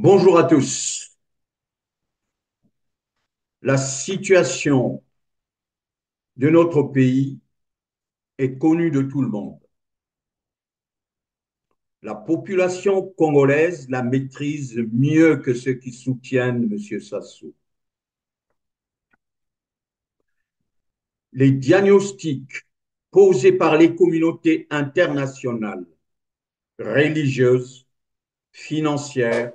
Bonjour à tous. La situation de notre pays est connue de tout le monde. La population congolaise la maîtrise mieux que ceux qui soutiennent M. Sassou. Les diagnostics posés par les communautés internationales, religieuses, financières,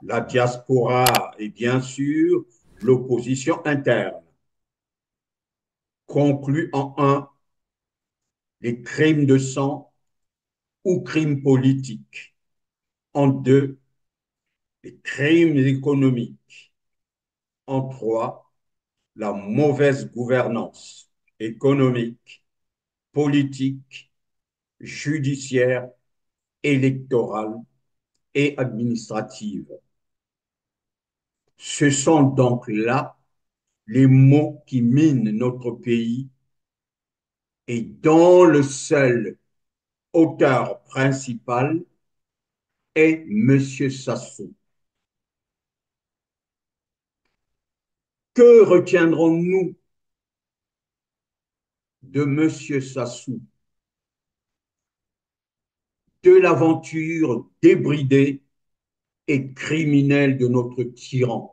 la diaspora et bien sûr l'opposition interne concluent en un, les crimes de sang ou crimes politiques. En deux, les crimes économiques. En trois, la mauvaise gouvernance économique, politique, judiciaire, électorale et administrative. Ce sont donc là les maux qui minent notre pays et dont le seul auteur principal est M. Sassou. Que retiendrons-nous de M. Sassou, de l'aventure débridée et criminelle de notre tyran?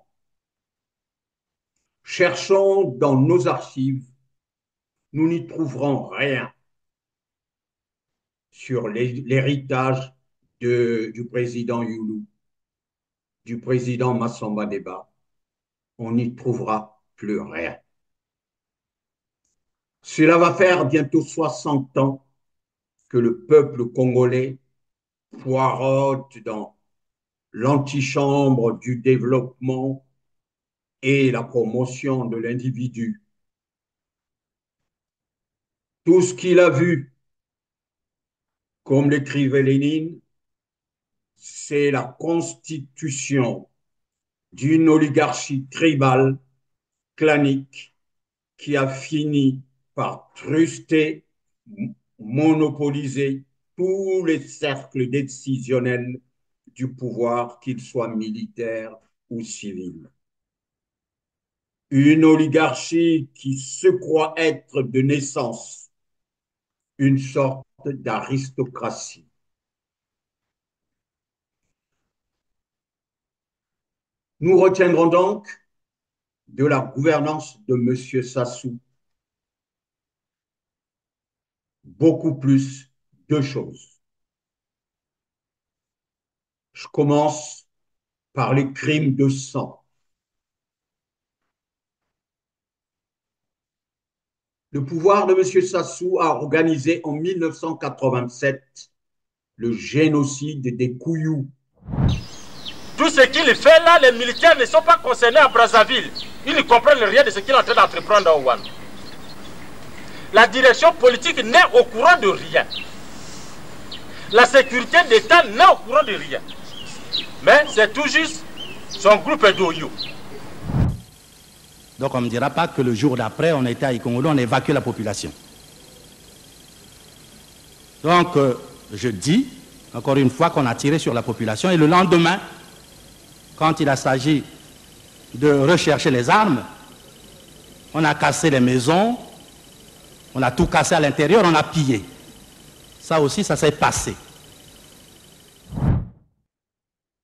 Cherchons dans nos archives, nous n'y trouverons rien sur l'héritage du président Youlou, du président Massamba Deba. On n'y trouvera plus rien. Cela va faire bientôt 60 ans que le peuple congolais poireaute dans l'antichambre du développement et la promotion de l'individu. Tout ce qu'il a vu, comme l'écrivait Lénine, c'est la constitution d'une oligarchie tribale, clanique, qui a fini par truster, monopoliser tous les cercles décisionnels du pouvoir, qu'ils soient militaires ou civils. Une oligarchie qui se croit être de naissance une sorte d'aristocratie. Nous retiendrons donc de la gouvernance de M. Sassou beaucoup plus de choses. Je commence par les crimes de sang. Le pouvoir de M. Sassou a organisé en 1987 le génocide des Kouyous. Tout ce qu'il fait là, les militaires ne sont pas concernés à Brazzaville. Ils ne comprennent rien de ce qu'il est en train d'entreprendre en Ouane. La direction politique n'est au courant de rien. La sécurité d'État n'est au courant de rien. Mais c'est tout juste son groupe d'Oyo. Donc on ne me dira pas que le jour d'après, on était à Ikongolo, on a évacué la population. Donc je dis, encore une fois, qu'on a tiré sur la population et le lendemain, quand il a s'agi de rechercher les armes, on a cassé les maisons, on a tout cassé à l'intérieur, on a pillé. Ça aussi, ça s'est passé.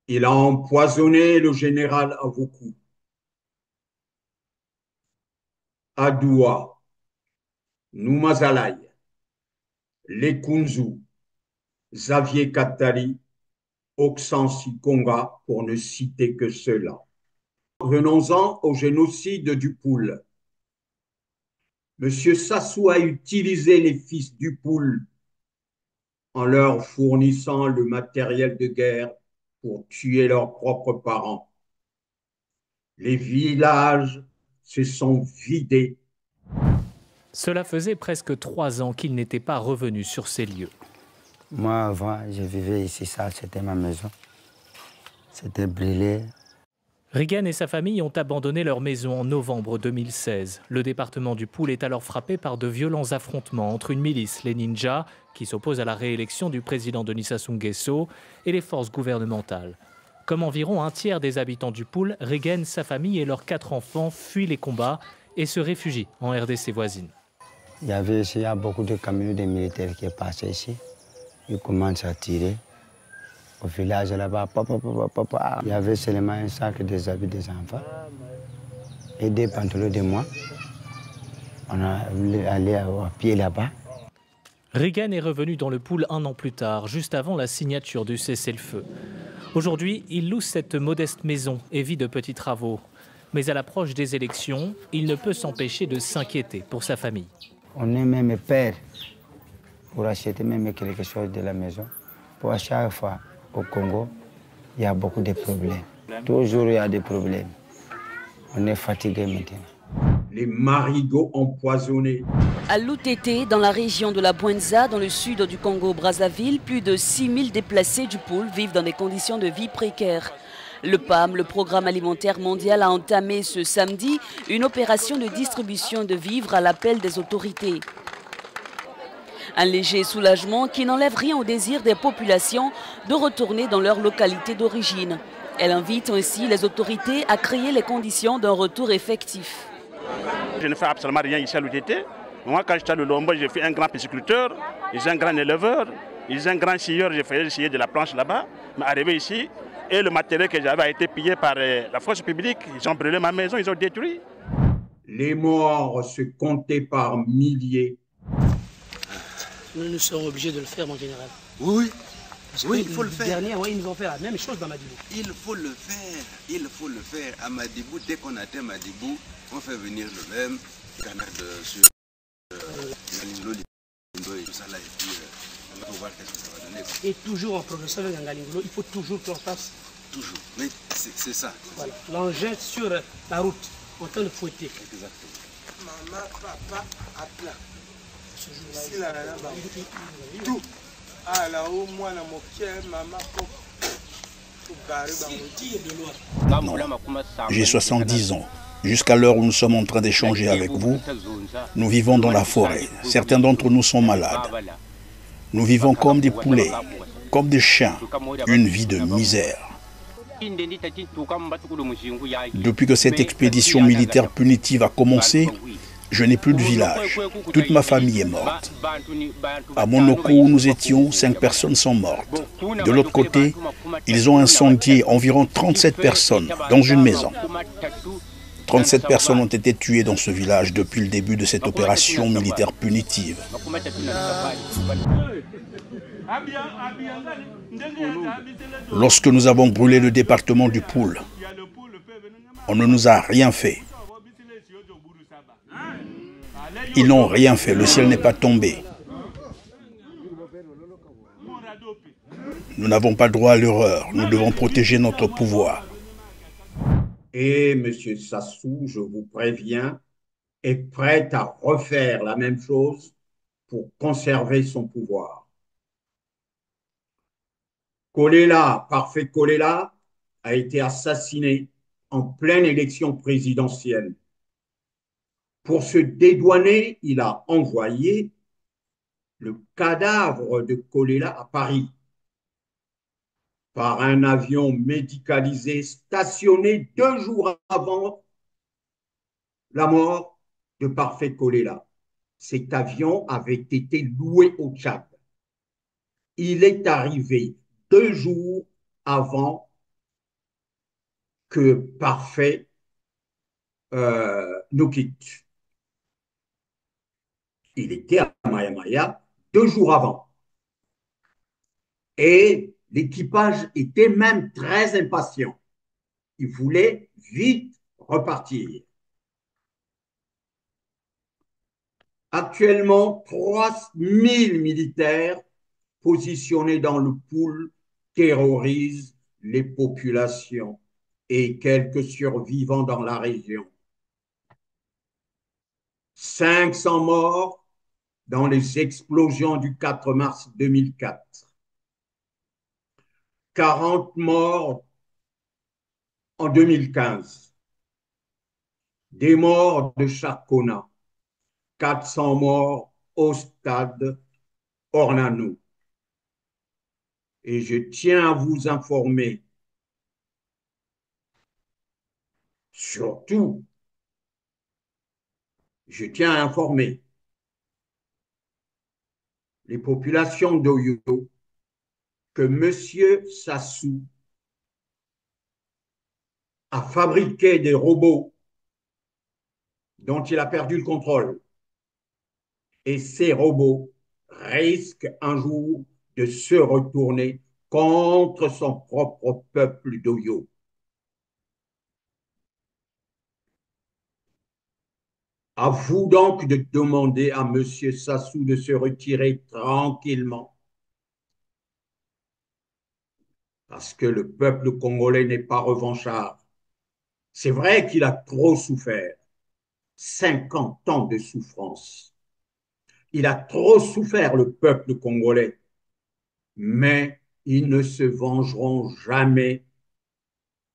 Il a empoisonné le général Avoku, Adoua, Noumazalaï, Lekunzu, Xavier Katali, Oxensi Konga, pour ne citer que ceux-là. Venons-en au génocide du Poul. M. Sassou a utilisé les fils du Poul en leur fournissant le matériel de guerre pour tuer leurs propres parents. Les villages se sont vidés. Cela faisait presque 3 ans qu'il n'était pas revenu sur ces lieux. Moi, avant, je vivais ici, ça, c'était ma maison. C'était brûlé. Reagan et sa famille ont abandonné leur maison en novembre 2016. Le département du Poul est alors frappé par de violents affrontements entre une milice, les Ninjas, qui s'oppose à la réélection du président Denis Sassou Nguesso, et les forces gouvernementales. Comme environ un tiers des habitants du Poul, Regen, sa famille et leurs 4 enfants fuient les combats et se réfugient en RDC voisine. Il y a beaucoup de camions de militaires qui passent ici. Ils commencent à tirer. Au village là-bas, papa. Il y avait seulement un sac des habits des enfants et des pantalons de moi. On a voulu aller à pied là-bas. Regen est revenu dans le Poul 1 an plus tard, juste avant la signature du cessez-le-feu. Aujourd'hui, il loue cette modeste maison et vit de petits travaux. Mais à l'approche des élections, il ne peut s'empêcher de s'inquiéter pour sa famille. On est même père pour acheter même quelque chose de la maison. Pour à chaque fois au Congo, il y a beaucoup de problèmes. Toujours il y a des problèmes. On est fatigué maintenant. Les marigots empoisonnés. À Lutete, dans la région de la Bwenza, dans le sud du Congo-Brazzaville, plus de 6000 déplacés du Poul vivent dans des conditions de vie précaires. Le PAM, le Programme alimentaire mondial, a entamé ce samedi une opération de distribution de vivres à l'appel des autorités. Un léger soulagement qui n'enlève rien au désir des populations de retourner dans leur localité d'origine. Elle invite ainsi les autorités à créer les conditions d'un retour effectif. Je ne fais absolument rien ici à l'UTT. Moi, quand j'étais à Lombo, j'ai fait un grand pisciculteur, j'ai un grand éleveur, j'ai un grand scieur, j'ai fait scier de la planche là-bas. Mais arrivé ici, et le matériel que j'avais a été pillé par la force publique. Ils ont brûlé ma maison, ils ont détruit. Les morts se comptaient par milliers. Nous sommes obligés de le faire, mon général. Oui, Oui, il faut le faire. Dernier, oui, ils nous ont fait la même chose dans Madibou. Il faut le faire. À Madibou, dès qu'on atteint Madibou, on fait venir le même canard sur et tout ça là, et puis on va voir qu'est-ce que ça va donner. Et toujours en progressant avec Ngalingulo, il faut toujours qu'on fasse. Toujours, mais c'est ça. Voilà. L'engin sur la route, en train de fouetter. Exactement. Maman, papa, à plat. Si là, tout. Ah là-haut, moi, là, mon cœur, maman, J'ai 70 ans. Jusqu'à l'heure où nous sommes en train d'échanger avec vous, nous vivons dans la forêt. Certains d'entre nous sont malades. Nous vivons comme des poulets, comme des chiens, une vie de misère. Depuis que cette expédition militaire punitive a commencé, je n'ai plus de village. Toute ma famille est morte. À Monoko, où nous étions, 5 personnes sont mortes. De l'autre côté, ils ont incendié environ 37 personnes dans une maison. 37 personnes ont été tuées dans ce village depuis le début de cette opération militaire punitive. Lorsque nous avons brûlé le département du Poul, on ne nous a rien fait. Ils n'ont rien fait, le ciel n'est pas tombé. Nous n'avons pas droit à l'erreur, nous devons protéger notre pouvoir. Et M. Sassou, je vous préviens, est prêt à refaire la même chose pour conserver son pouvoir. Kolela, Parfait Kolela, a été assassiné en pleine élection présidentielle. Pour se dédouaner, il a envoyé le cadavre de Kolela à Paris par un avion médicalisé stationné 2 jours avant la mort de Parfait Kolela. Cet avion avait été loué au Tchad. Il est arrivé 2 jours avant que Parfait nous quitte. Il était à Maya 2 jours avant. Et l'équipage était même très impatient. Il voulait vite repartir. Actuellement, 3000 militaires positionnés dans le Poul terrorisent les populations et quelques survivants dans la région. 500 morts dans les explosions du 4 mars 2004. 40 morts en 2015. Des morts de Chakona. 400 morts au stade Ornano. Et je tiens à vous informer Surtout, je tiens à informer les populations d'Oyo que M. Sassou a fabriqué des robots dont il a perdu le contrôle. Et ces robots risquent un jour de se retourner contre son propre peuple d'Oyo. À vous donc de demander à M. Sassou de se retirer tranquillement, parce que le peuple congolais n'est pas revanchard. C'est vrai qu'il a trop souffert, 50 ans de souffrance. Il a trop souffert, le peuple congolais, mais ils ne se vengeront jamais.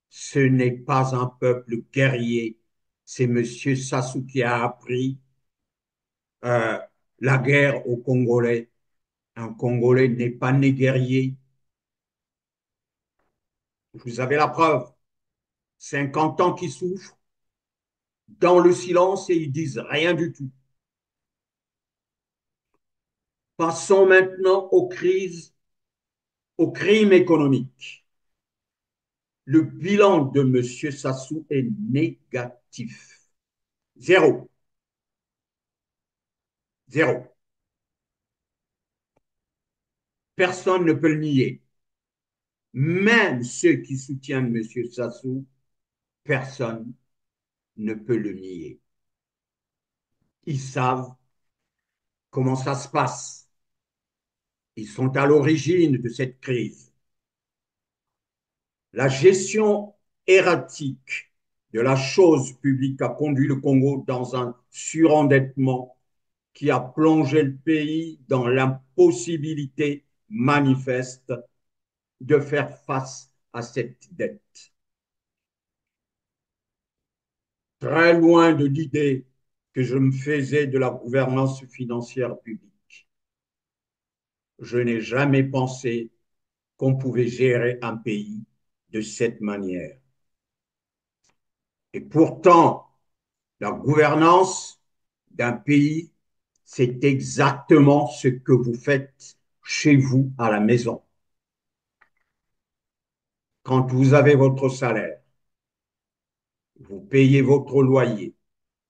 Ce n'est pas un peuple guerrier. C'est M. Sassou qui a appris euh, la guerre aux Congolais. Un Congolais n'est pas né guerrier. Vous avez la preuve. 50 ans qu'ils souffrent dans le silence et ils disent rien du tout. Passons maintenant aux crises, aux crimes économiques. Le bilan de M. Sassou est négatif. Zéro. Zéro. Personne ne peut le nier. Même ceux qui soutiennent M. Sassou, personne ne peut le nier. Ils savent comment ça se passe. Ils sont à l'origine de cette crise. La gestion erratique de la chose publique a conduit le Congo dans un surendettement qui a plongé le pays dans l'impossibilité manifeste de faire face à cette dette. Très loin de l'idée que je me faisais de la gouvernance financière publique, je n'ai jamais pensé qu'on pouvait gérer un pays de cette manière. Et pourtant, la gouvernance d'un pays, c'est exactement ce que vous faites chez vous à la maison. Quand vous avez votre salaire, vous payez votre loyer,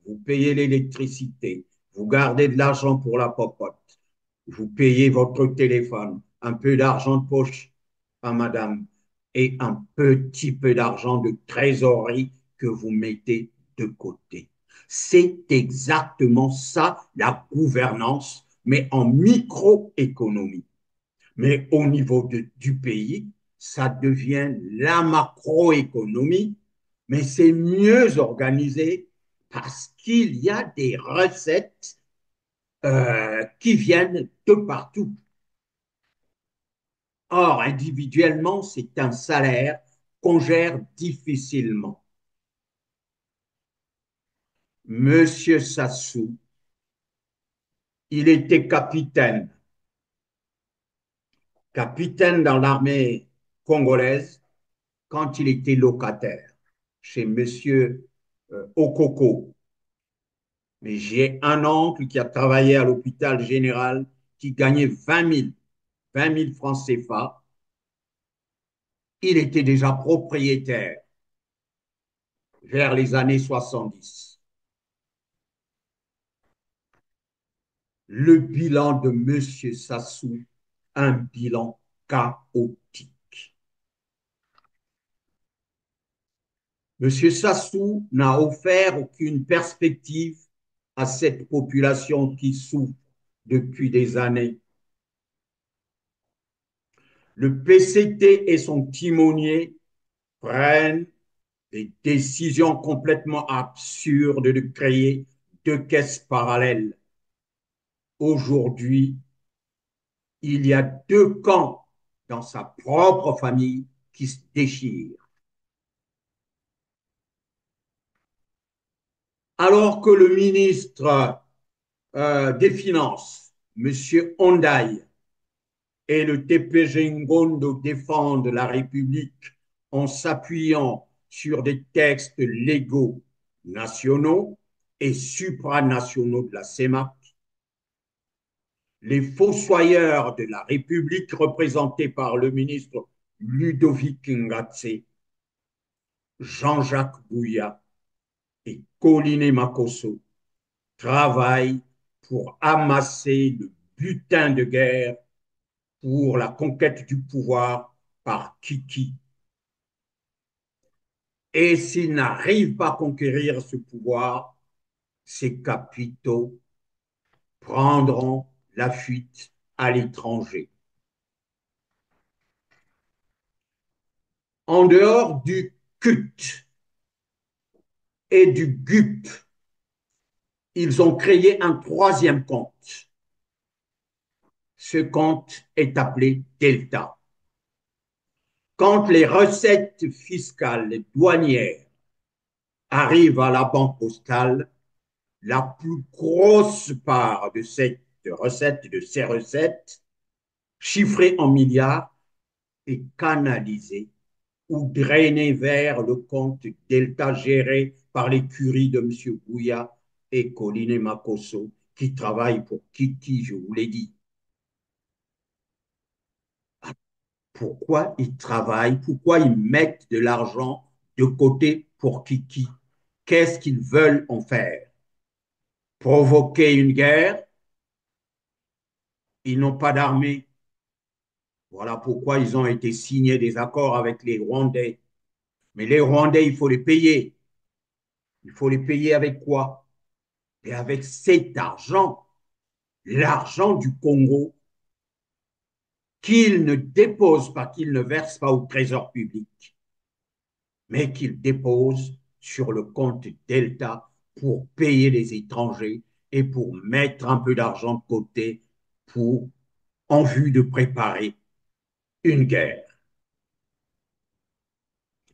vous payez l'électricité, vous gardez de l'argent pour la popote, vous payez votre téléphone, un peu d'argent de poche à madame et un petit peu d'argent de trésorerie que vous mettez de côté. C'est exactement ça, la gouvernance, mais en microéconomie. Mais au niveau du pays, ça devient la macroéconomie, mais c'est mieux organisé parce qu'il y a des recettes qui viennent de partout. Or, individuellement, c'est un salaire qu'on gère difficilement. Monsieur Sassou, il était capitaine dans l'armée congolaise quand il était locataire chez Monsieur Okoko. Mais j'ai un oncle qui a travaillé à l'hôpital général qui gagnait 20 000 francs CFA. Il était déjà propriétaire vers les années 70. Le bilan de M. Sassou, un bilan chaotique. M. Sassou n'a offert aucune perspective à cette population qui souffre depuis des années. Le PCT et son timonier prennent des décisions complètement absurdes de créer deux caisses parallèles. Aujourd'hui, il y a deux camps dans sa propre famille qui se déchirent. Alors que le ministre des Finances, M. Hondaï, et le TPG Ngondo défendent la République en s'appuyant sur des textes légaux nationaux et supranationaux de la CEMAC, les fossoyeurs de la République représentés par le ministre Ludovic Ngatse, Jean-Jacques Bouya et Colline Makosso travaillent pour amasser le butin de guerre pour la conquête du pouvoir par Kiki. Et s'ils n'arrivent pas à conquérir ce pouvoir, ces capitaux prendront la fuite à l'étranger. En dehors du CUT et du GUP, ils ont créé un troisième compte. Ce compte est appelé Delta. Quand les recettes fiscales douanières arrivent à la banque postale, la plus grosse part de ces recettes, chiffrées en milliards, est canalisée ou drainée vers le compte Delta géré par l'écurie de M. Bouya et Colline Makosso, qui travaillent pour Kiki, je vous l'ai dit. Pourquoi ils travaillent? Pourquoi ils mettent de l'argent de côté pour Kiki? Qu'est-ce qu'ils veulent en faire? Provoquer une guerre? Ils n'ont pas d'armée. Voilà pourquoi ils ont été signés des accords avec les Rwandais. Mais les Rwandais, il faut les payer. Il faut les payer avec quoi? Et avec cet argent, l'argent du Congo, qu'ils ne déposent pas, qu'ils ne versent pas au trésor public, mais qu'ils déposent sur le compte Delta pour payer les étrangers et pour mettre un peu d'argent de côté pour, en vue de préparer une guerre.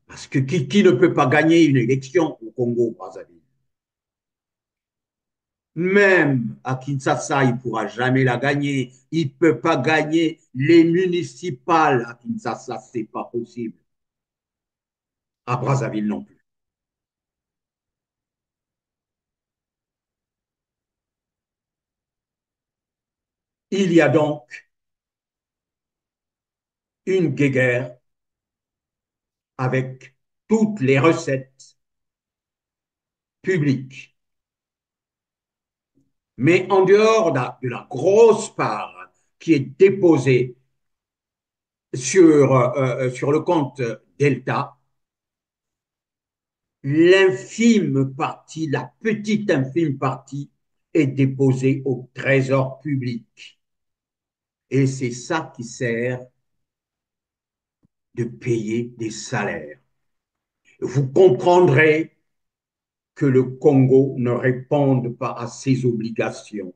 Parce que qui ne peut pas gagner une élection au Congo-Brazzaville? Même à Kinshasa, il ne pourra jamais la gagner. Il ne peut pas gagner les municipales à Kinshasa, ce n'est pas possible. À Brazzaville non plus. Il y a donc une guéguerre avec toutes les recettes publiques. Mais en dehors de la grosse part qui est déposée sur le compte Delta, l'infime partie, la petite infime partie est déposée au trésor public. Et c'est ça qui sert de payer des salaires. Vous comprendrez que le Congo ne réponde pas à ses obligations.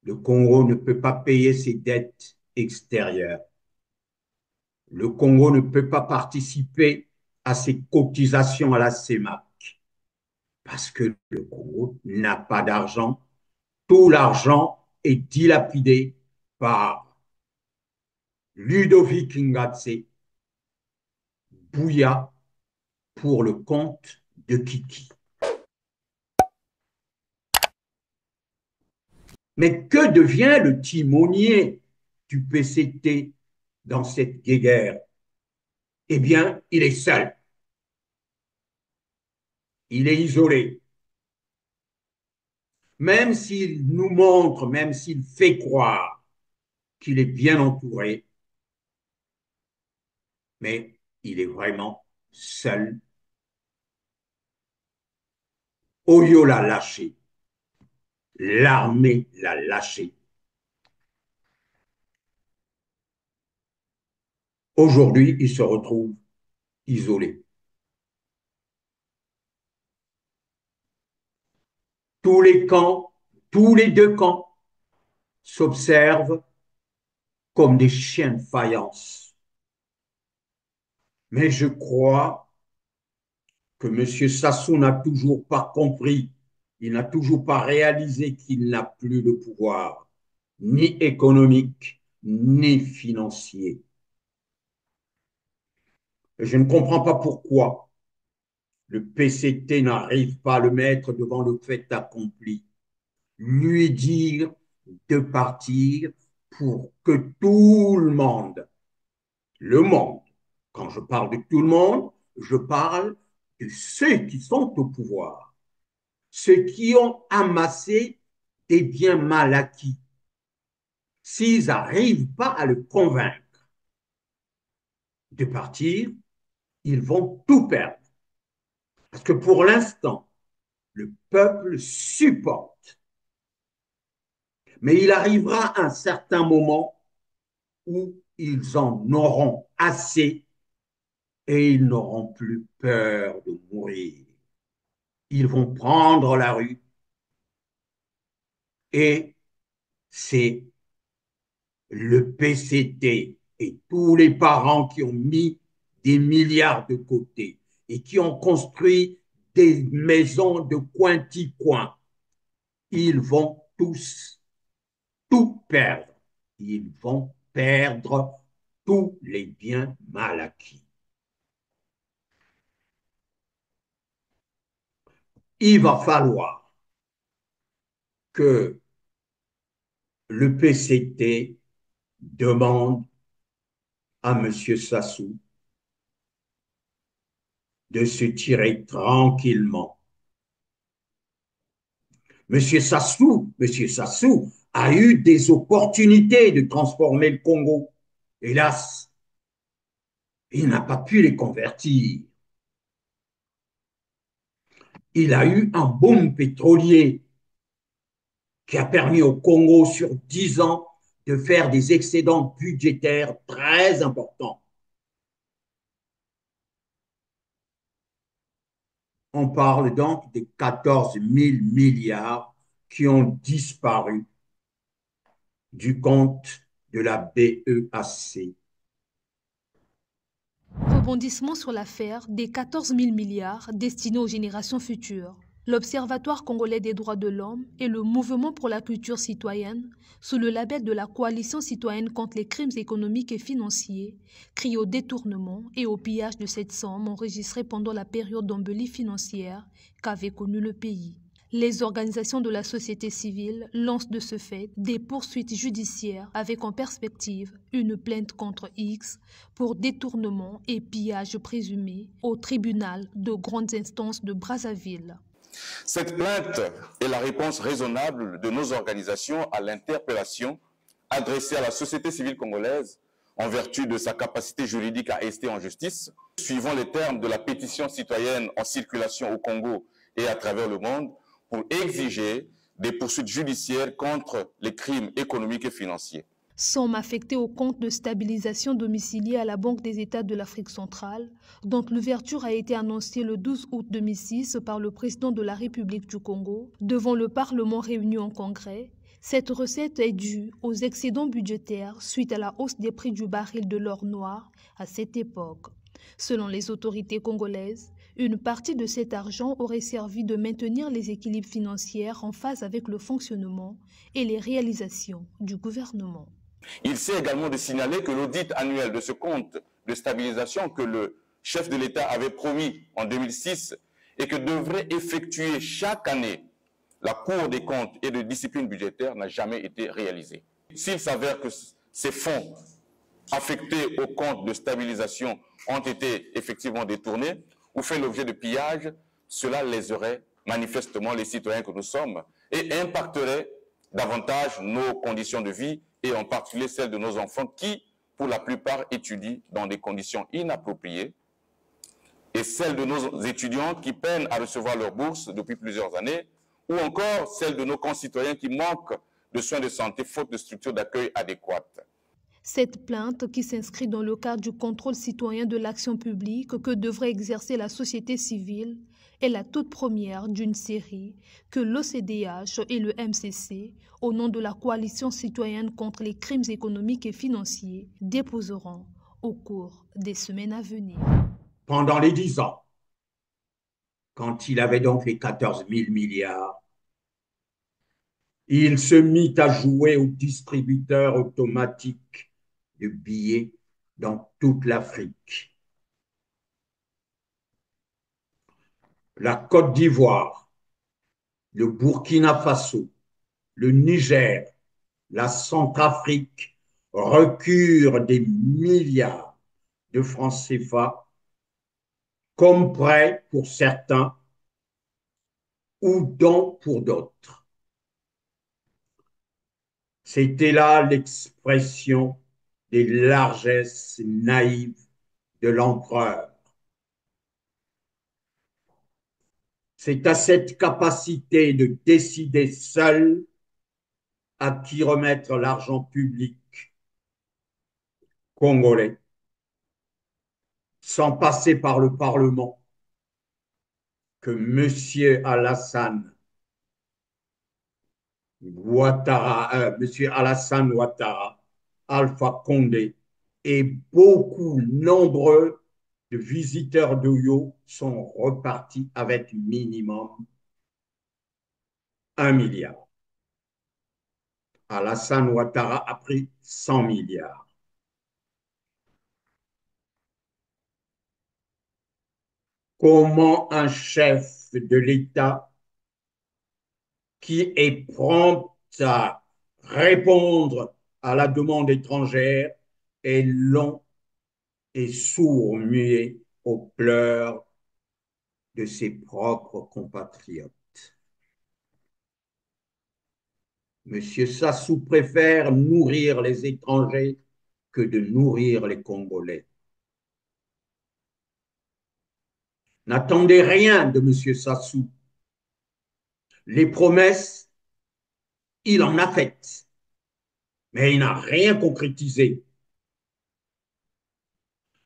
Le Congo ne peut pas payer ses dettes extérieures. Le Congo ne peut pas participer à ses cotisations à la CEMAC parce que le Congo n'a pas d'argent. Tout l'argent est dilapidé par Ludovic Ngatse, Bouya, pour le compte de Kiki. Mais que devient le timonier du PCT dans cette guéguerre? Eh bien, il est seul. Il est isolé. Même s'il nous montre, même s'il fait croire qu'il est bien entouré, mais il est vraiment seul. Oyo l'a lâché. L'armée l'a lâché. Aujourd'hui, il se retrouve isolé. Tous les camps, tous les deux camps s'observent comme des chiens de faïence. Mais je crois que M. Sassou n'a toujours pas compris, il n'a toujours pas réalisé qu'il n'a plus de pouvoir, ni économique, ni financier. Je ne comprends pas pourquoi le PCT n'arrive pas à le mettre devant le fait accompli, lui dire de partir pour que tout le monde, quand je parle de tout le monde, je parle de ceux qui sont au pouvoir, ceux qui ont amassé des biens mal acquis. S'ils n'arrivent pas à le convaincre de partir, ils vont tout perdre. Parce que pour l'instant, le peuple supporte. Mais il arrivera un certain moment où ils en auront assez et ils n'auront plus peur de mourir. Ils vont prendre la rue et c'est le PCT et tous les parents qui ont mis des milliards de côté et qui ont construit des maisons de coin-ti-coin, ils vont tous tout perdre. Ils vont perdre tous les biens mal acquis. Il va falloir que le PCT demande à M. Sassou de se tirer tranquillement. Monsieur Sassou a eu des opportunités de transformer le Congo. Hélas, il n'a pas pu les convertir. Il a eu un boom pétrolier qui a permis au Congo sur 10 ans de faire des excédents budgétaires très importants. On parle donc de 14 000 milliards qui ont disparu du compte de la BEAC. Rebondissement sur l'affaire des 14 000 milliards destinés aux générations futures. L'Observatoire congolais des droits de l'homme et le Mouvement pour la culture citoyenne, sous le label de la Coalition citoyenne contre les crimes économiques et financiers, crient au détournement et au pillage de cette somme enregistrée pendant la période d'embellie financière qu'avait connue le pays. Les organisations de la société civile lancent de ce fait des poursuites judiciaires avec en perspective une plainte contre X pour détournement et pillage présumé au tribunal de grandes instances de Brazzaville. Cette plainte est la réponse raisonnable de nos organisations à l'interpellation adressée à la société civile congolaise en vertu de sa capacité juridique à ester en justice, suivant les termes de la pétition citoyenne en circulation au Congo et à travers le monde, pour exiger des poursuites judiciaires contre les crimes économiques et financiers. Somme affectée au compte de stabilisation domicilié à la Banque des États de l'Afrique centrale, dont l'ouverture a été annoncée le 12 août 2006 par le président de la République du Congo devant le Parlement réuni en congrès. Cette recette est due aux excédents budgétaires suite à la hausse des prix du baril de l'or noir à cette époque. Selon les autorités congolaises, une partie de cet argent aurait servi de maintenir les équilibres financiers en phase avec le fonctionnement et les réalisations du gouvernement. Il s'est également de signaler que l'audit annuel de ce compte de stabilisation que le chef de l'État avait promis en 2006 et que devrait effectuer chaque année la Cour des comptes et de discipline budgétaire n'a jamais été réalisé. S'il s'avère que ces fonds affectés au compte de stabilisation ont été effectivement détournés ou fait l'objet de pillage, cela léserait manifestement les citoyens que nous sommes et impacterait davantage nos conditions de vie et en particulier celles de nos enfants qui, pour la plupart, étudient dans des conditions inappropriées et celles de nos étudiants qui peinent à recevoir leur bourse depuis plusieurs années ou encore celles de nos concitoyens qui manquent de soins de santé faute de structures d'accueil adéquates. Cette plainte, qui s'inscrit dans le cadre du contrôle citoyen de l'action publique que devrait exercer la société civile, est la toute première d'une série que l'OCDH et le MCC, au nom de la Coalition citoyenne contre les crimes économiques et financiers, déposeront au cours des semaines à venir. Pendant les 10 ans, quand il avait donc les 14 000 milliards, il se mit à jouer au distributeur automatique de billets dans toute l'Afrique. la Côte d'Ivoire, le Burkina Faso, le Niger, la Centrafrique recurent des milliards de francs CFA comme prêt pour certains ou don pour d'autres. C'était là l'expression des largesses naïves de l'empereur. C'est à cette capacité de décider seul à qui remettre l'argent public congolais, sans passer par le Parlement, que M. Alassane Ouattara, Alpha Condé et beaucoup nombreux de visiteurs d'Oyo sont repartis avec minimum 1 milliard. Alassane Ouattara a pris 100 milliards. Comment un chef de l'État qui est prompt à répondre à la demande étrangère est long et sourd-muet aux pleurs de ses propres compatriotes. Monsieur Sassou préfère nourrir les étrangers que de nourrir les Congolais. N'attendez rien de Monsieur Sassou. Les promesses, il en a faites, mais il n'a rien concrétisé.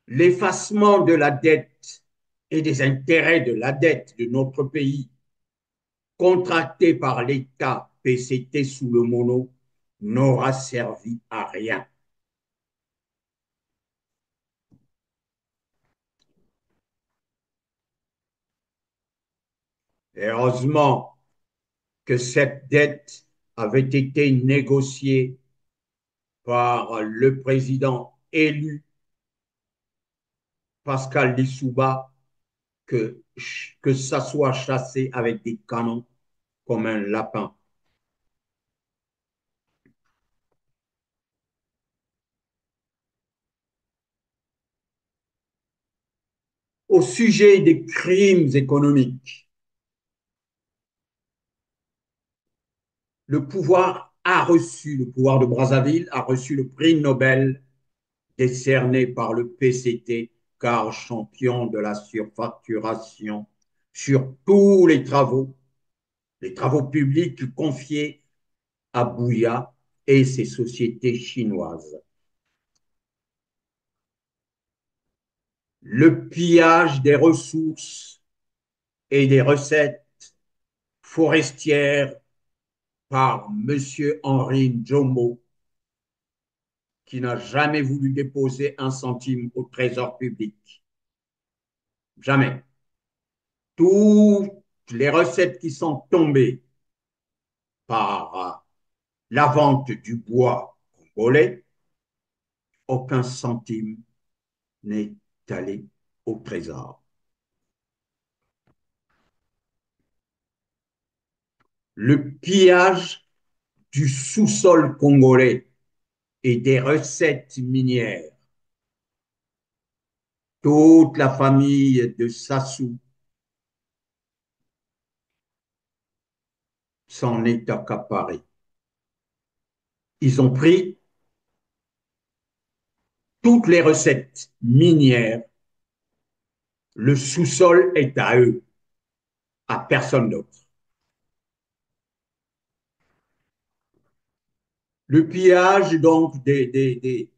L'effacement de la dette et des intérêts de la dette de notre pays, contracté par l'État PCT sous le mono, n'aura servi à rien. Et heureusement que cette dette avait été négociée par le président élu Pascal Lissouba, que ça soit chassé avec des canons comme un lapin. Au sujet des crimes économiques, le pouvoir de Brazzaville a reçu le prix Nobel décerné par le PCT, car champion de la surfacturation sur tous les travaux publics confiés à Bouya et ses sociétés chinoises. Le pillage des ressources et des recettes forestières par M. Henri Ndjombo, qui n'a jamais voulu déposer un centime au trésor public. Jamais. Toutes les recettes qui sont tombées par la vente du bois congolais, aucun centime n'est allé au trésor. Le pillage du sous-sol congolais et des recettes minières. Toute la famille de Sassou s'en est accaparée. Ils ont pris toutes les recettes minières. Le sous-sol est à eux, à personne d'autre. Le pillage donc des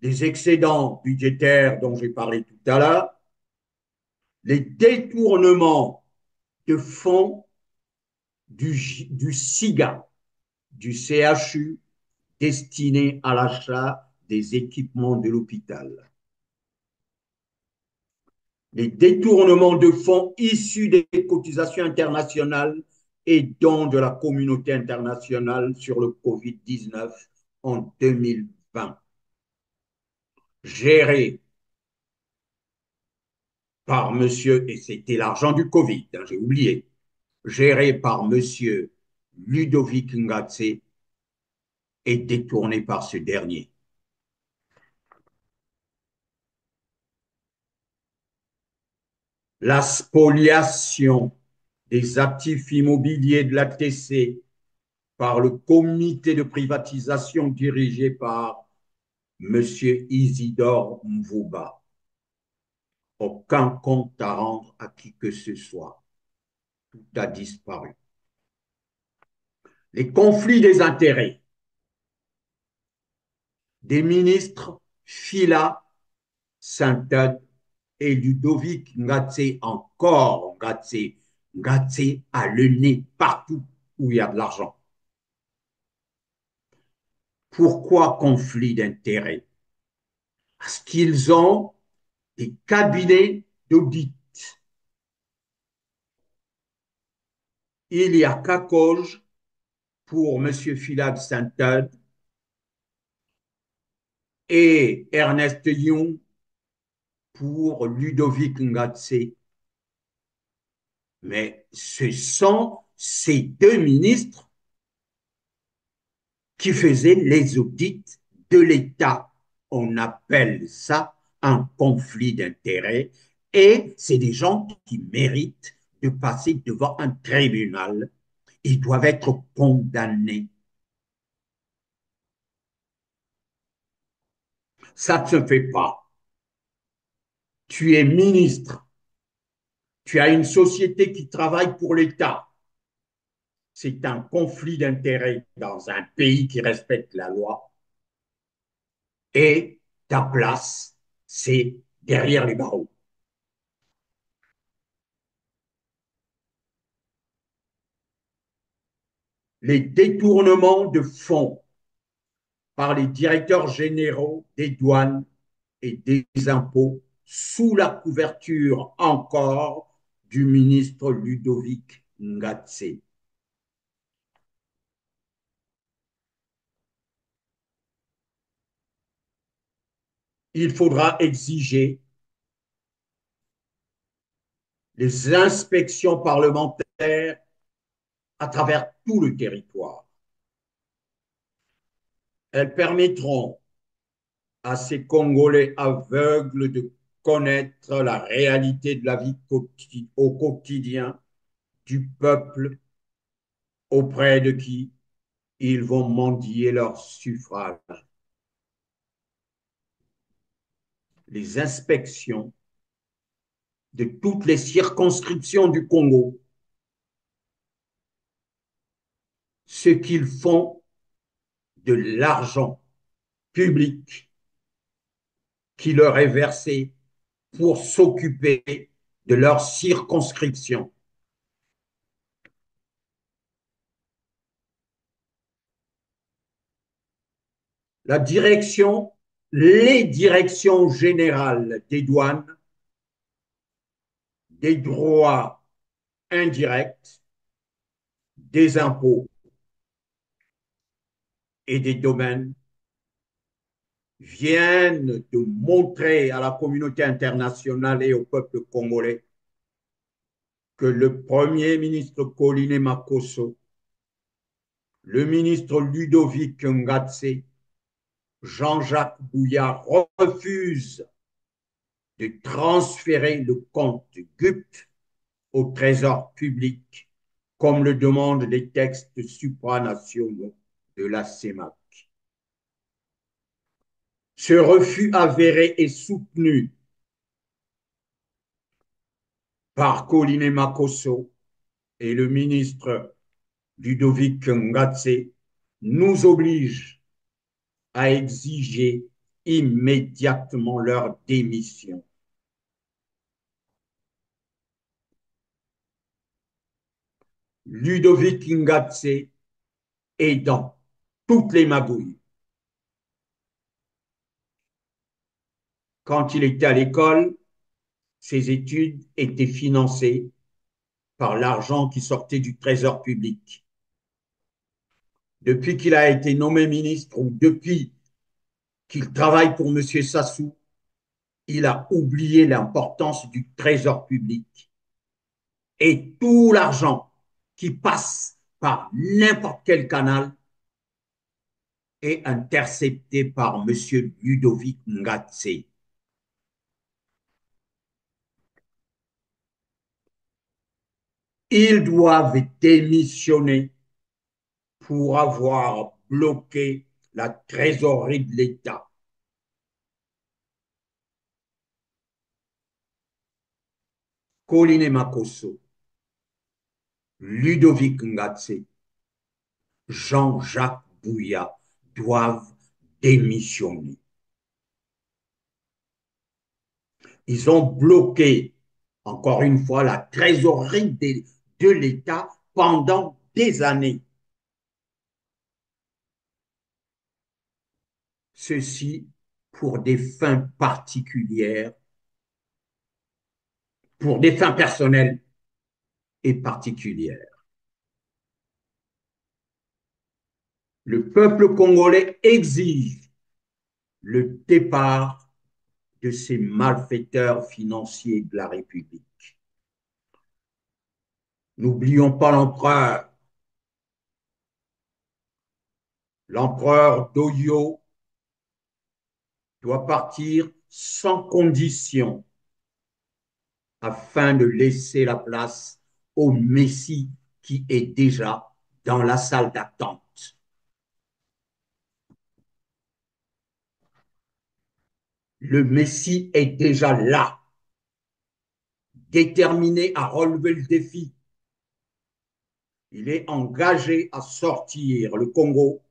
excédents budgétaires dont j'ai parlé tout à l'heure, les détournements de fonds du SIGA, du CHU, destinés à l'achat des équipements de l'hôpital. Les détournements de fonds issus des cotisations internationales et dons de la communauté internationale sur le Covid-19 en 2020. Gérés par monsieur, et c'était l'argent du Covid, hein, j'ai oublié, géré par monsieur Ludovic Ngatse et détourné par ce dernier. La spoliation des actifs immobiliers de l'ATC par le comité de privatisation dirigé par M. Isidore Mvouba. Aucun compte à rendre à qui que ce soit. Tout a disparu. Les conflits des intérêts des ministres Fila, Sainte-Eude et Ludovic Ngatse, encore Ngatse. Ngatse a le nez partout où il y a de l'argent. Pourquoi conflit d'intérêts? Parce qu'ils ont des cabinets d'audit. Il y a Kakoge pour M. Philade Sainte-Eude et Ernest Young pour Ludovic Ngatse. Mais ce sont ces deux ministres qui faisaient les audits de l'État. On appelle ça un conflit d'intérêts et c'est des gens qui méritent de passer devant un tribunal. Ils doivent être condamnés. Ça ne se fait pas. Tu es ministre, tu as une société qui travaille pour l'État. C'est un conflit d'intérêts dans un pays qui respecte la loi. Et ta place, c'est derrière les barreaux. Les détournements de fonds par les directeurs généraux des douanes et des impôts sous la couverture encore du ministre Ludovic Ngatse. Il faudra exiger les inspections parlementaires à travers tout le territoire. Elles permettront à ces Congolais aveugles de connaître la réalité de la vie au quotidien du peuple auprès de qui ils vont mendier leur suffrage. Les inspections de toutes les circonscriptions du Congo, ce qu'ils font de l'argent public qui leur est versé pour s'occuper de leur circonscription. La direction, les directions générales des douanes, des droits indirects, des impôts et des domaines viennent de montrer à la communauté internationale et au peuple congolais que le Premier ministre Colline Makosso, le ministre Ludovic Ngatse, Jean-Jacques Bouillard refusent de transférer le compte GUP au trésor public, comme le demandent les textes supranationaux de la CEMAC. Ce refus avéré est soutenu par Colline Makosso et le ministre Ludovic Ngatse nous oblige à exiger immédiatement leur démission. Ludovic Ngatse est dans toutes les magouilles. Quand il était à l'école, ses études étaient financées par l'argent qui sortait du trésor public. Depuis qu'il a été nommé ministre ou depuis qu'il travaille pour M. Sassou, il a oublié l'importance du trésor public et tout l'argent qui passe par n'importe quel canal est intercepté par M. Ludovic Ngatse. Ils doivent démissionner pour avoir bloqué la trésorerie de l'État. Colline Makosso, Ludovic Ngatse, Jean-Jacques Bouya doivent démissionner. Ils ont bloqué, encore une fois, la trésorerie de l'État pendant des années. Ceci pour des fins particulières, pour des fins personnelles et particulières. Le peuple congolais exige le départ de ces malfaiteurs financiers de la République. N'oublions pas l'empereur. L'empereur Doyo doit partir sans condition afin de laisser la place au Messie qui est déjà dans la salle d'attente. Le Messie est déjà là, déterminé à relever le défi. Il est engagé à sortir le Congo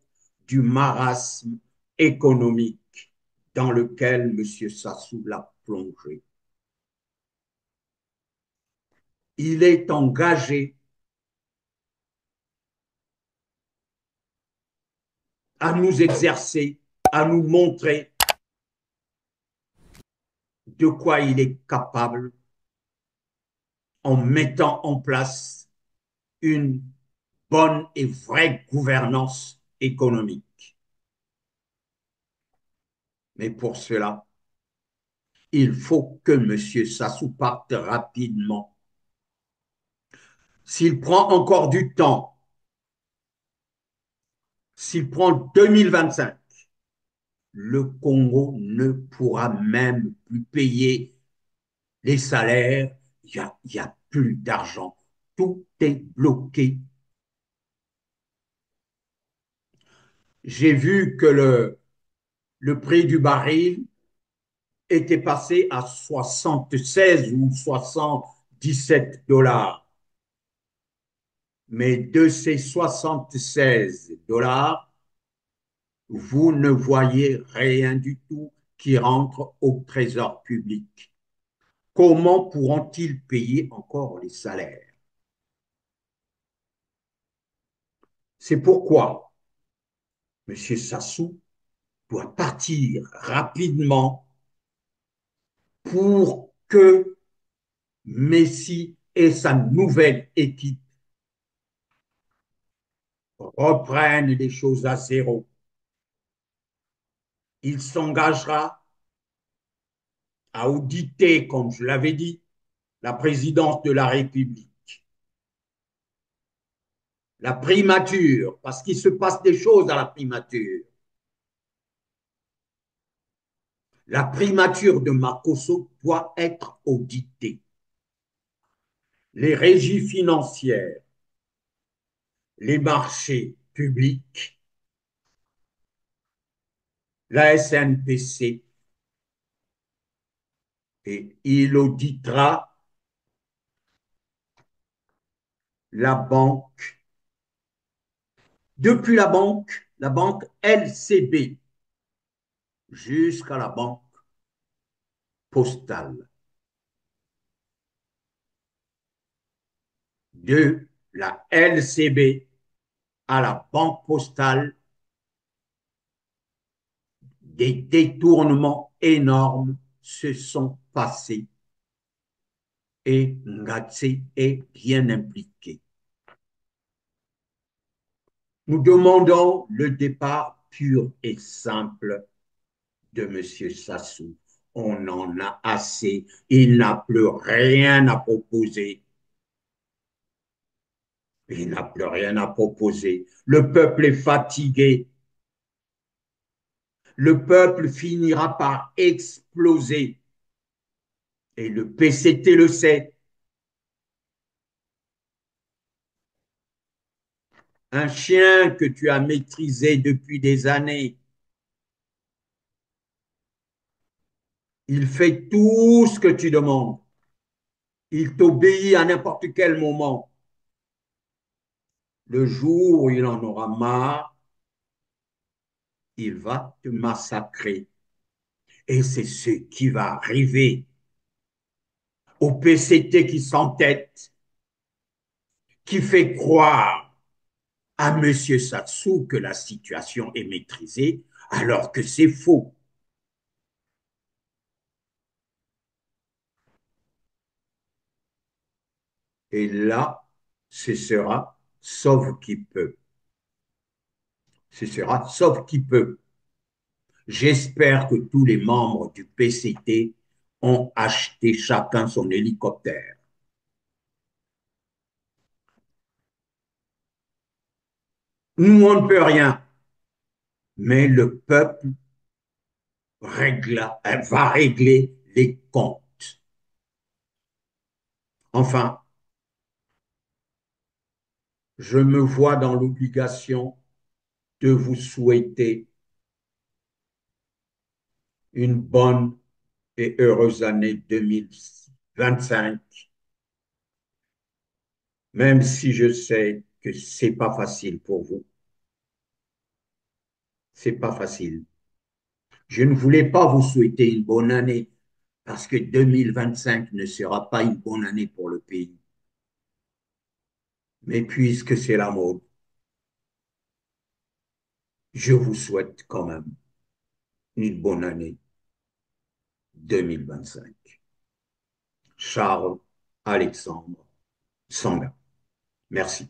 du marasme économique dans lequel M. Sassou l'a plongé. Il est engagé à nous exercer, à nous montrer de quoi il est capable en mettant en place une bonne et vraie gouvernance économique. Mais pour cela, il faut que M. Sassou parte rapidement. S'il prend encore du temps, s'il prend 2025, le Congo ne pourra même plus payer les salaires. Il n'y a plus d'argent. Tout est bloqué. J'ai vu que le prix du baril était passé à 76 ou 77 $. Mais de ces 76 $, vous ne voyez rien du tout qui rentre au trésor public. Comment pourront-ils payer encore les salaires? C'est pourquoi M. Sassou doit partir rapidement pour que Messi et sa nouvelle équipe reprennent les choses à zéro. Il s'engagera à auditer, comme je l'avais dit, la présidence de la République, la primature, parce qu'il se passe des choses à la primature. La primature de Makosso doit être auditée. Les régies financières, les marchés publics, la SNPC, et il auditera la banque, depuis la banque LCB jusqu'à la banque postale. De la LCB à la banque postale, des détournements énormes se sont passés et Ngatse est bien impliqué. Nous demandons le départ pur et simple de M. Sassou. On en a assez. Il n'a plus rien à proposer. Il n'a plus rien à proposer. Le peuple est fatigué. Le peuple finira par exploser. Et le PCT le sait. Un chien que tu as maîtrisé depuis des années, il fait tout ce que tu demandes. Il t'obéit à n'importe quel moment. Le jour où il en aura marre, il va te massacrer. Et c'est ce qui va arriver au PCT qui s'entête, qui fait croire à M. Satsou que la situation est maîtrisée, alors que c'est faux. Et là, ce sera sauf qui peut. Ce sera sauf qui peut. J'espère que tous les membres du PCT ont acheté chacun son hélicoptère. Nous, on ne peut rien, mais le peuple va régler les comptes. Enfin, je me vois dans l'obligation de vous souhaiter une bonne et heureuse année 2025, même si je sais que c'est pas facile pour vous. C'est pas facile. Je ne voulais pas vous souhaiter une bonne année parce que 2025 ne sera pas une bonne année pour le pays. Mais puisque c'est la mode, je vous souhaite quand même une bonne année 2025. Charles Alexandre Sanguin. Merci.